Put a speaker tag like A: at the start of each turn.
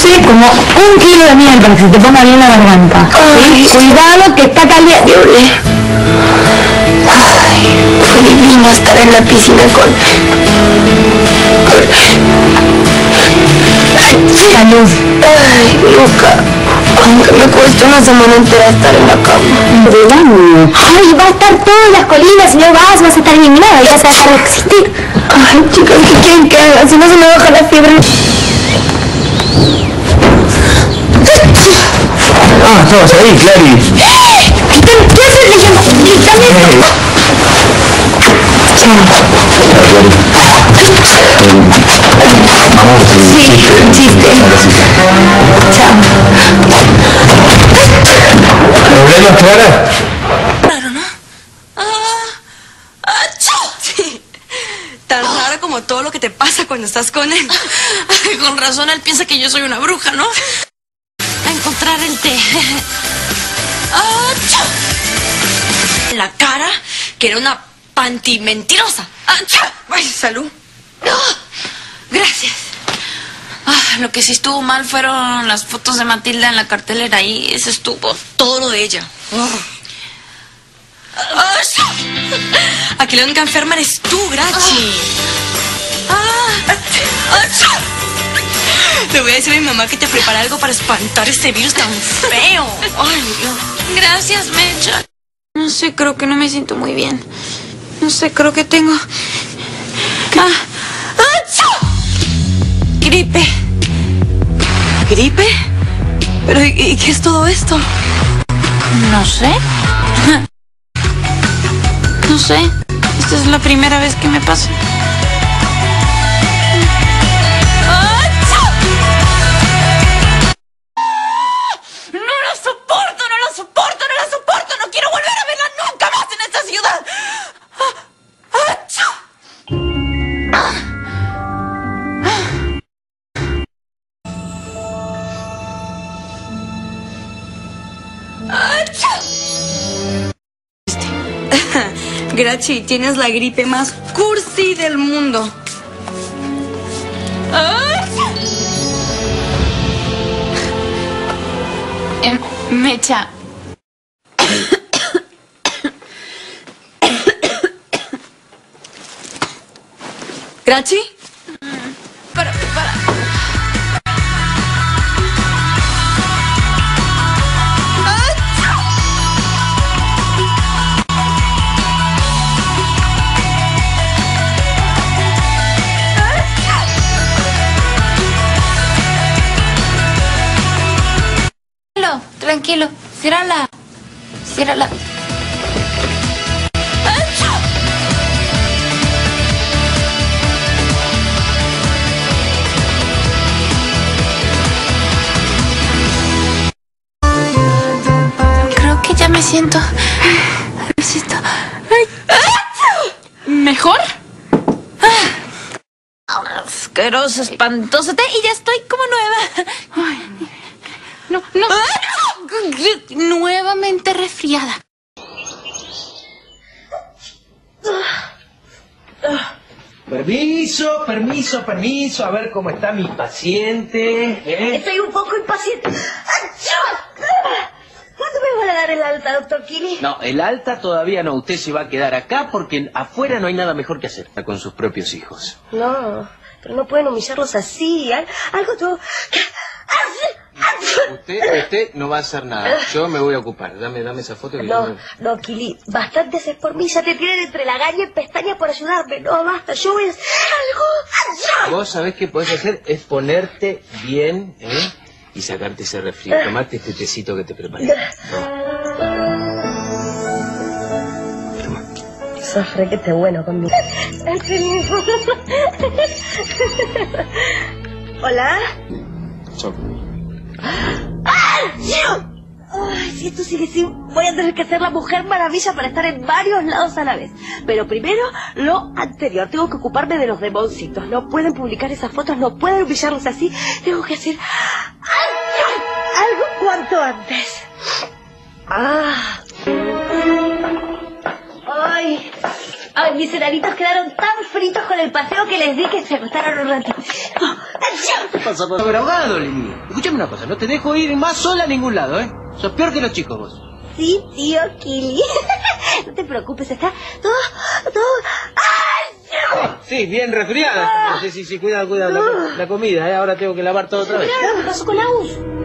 A: tomarte como 1 kilo de miel para que se te ponga bien la garganta. ¿Sí? Cuidado que está caliente.
B: Ay, fue divino estar en la piscina con...
A: Salud.
B: Ay, Luca, aunque me cuesta una semana entera estar en la cama.
A: ¿Verdad? Ay, va a estar todas las colinas, si no vas a estar eliminada, ya se va a dejar de existir.
B: Ay, chicas, ¿qué quieren que haga? Si no se me baja la fiebre.
C: Ah, estabas ahí, Clary.
A: ¿Qué haces leyendo?
B: Sí, chiste. Chao.
C: ¿Problemas, Clara?
D: Raro, ¿no? Sí. Tan raro como todo lo que te pasa cuando estás con él. Ay, con razón, él piensa que yo soy una bruja, ¿no? A encontrar el té. La cara, que era una panty mentirosa. Ay, salud. Gracias. Lo que sí estuvo mal fueron las fotos de Matilda en la cartelera. Ahí eso estuvo todo lo de ella. Aquí la única enferma eres tú, Grachi. Le voy a decir a mi mamá que te prepara algo para espantar este virus tan feo. Ay, Dios. Gracias, Mecha. No sé, creo que no me siento muy bien. No sé, creo que tengo... Gripe. ¿Gripe? ¿Pero y qué es todo esto? No sé. No sé. Esta es la primera vez que me pasa. No la soporto, no la soporto, no la soporto. No quiero volver a verla nunca más en esta ciudad. Grachi, tienes la gripe más cursi del mundo. Mecha. ¿Grachi? Para. Tranquilo, ciérrala. Ciérrala. Creo que ya me siento. ¿Mejor? Asqueroso, espantoso té y ya estoy como nueva. Ay. No. Nuevamente resfriada.
C: Permiso. A ver cómo está mi paciente.
E: Estoy un poco impaciente. ¿Cuándo me van a dar el alta, doctor Kili?
C: No, el alta todavía no. Usted se va a quedar acá porque afuera no hay nada mejor que hacer. Está con sus propios hijos.
E: No, pero no pueden humillarlos así. Algo todo...
C: Usted no va a hacer nada. Yo me voy a ocupar. Dame esa foto. Que
E: No, Kili, bastante haces por mí. Ya te tienen entre la gaña y pestaña por ayudarme. No, basta, yo voy a hacer algo.
C: Vos sabés qué podés hacer es ponerte bien, y sacarte ese resfrío. Tomate este tecito que te preparé.
E: Sos requete bueno conmigo. ¿Hola?
C: Chau.
E: Ay, si esto sigue así, voy a tener que ser la Mujer Maravilla para estar en varios lados a la vez. Pero primero, lo anterior. Tengo que ocuparme de los demoncitos. No pueden publicar esas fotos, no pueden humillarlos así. Tengo que hacer algo cuanto antes. Ay, mis enanitos quedaron tan fritos con el paseo que les di que se acostaron un ratito.
C: pasa por haber ahogado, Lili? Escúchame una cosa, no te dejo ir más sola a ningún lado, ¿eh? Sos peor que los chicos vos.
E: Sí, tío Kili. No te preocupes, está todo... ¡Ay!
C: Sí, bien resfriada. Sí, cuidado, la comida, ¿eh? Ahora tengo que lavar todo otra vez.
E: ¿Qué pasó con la U?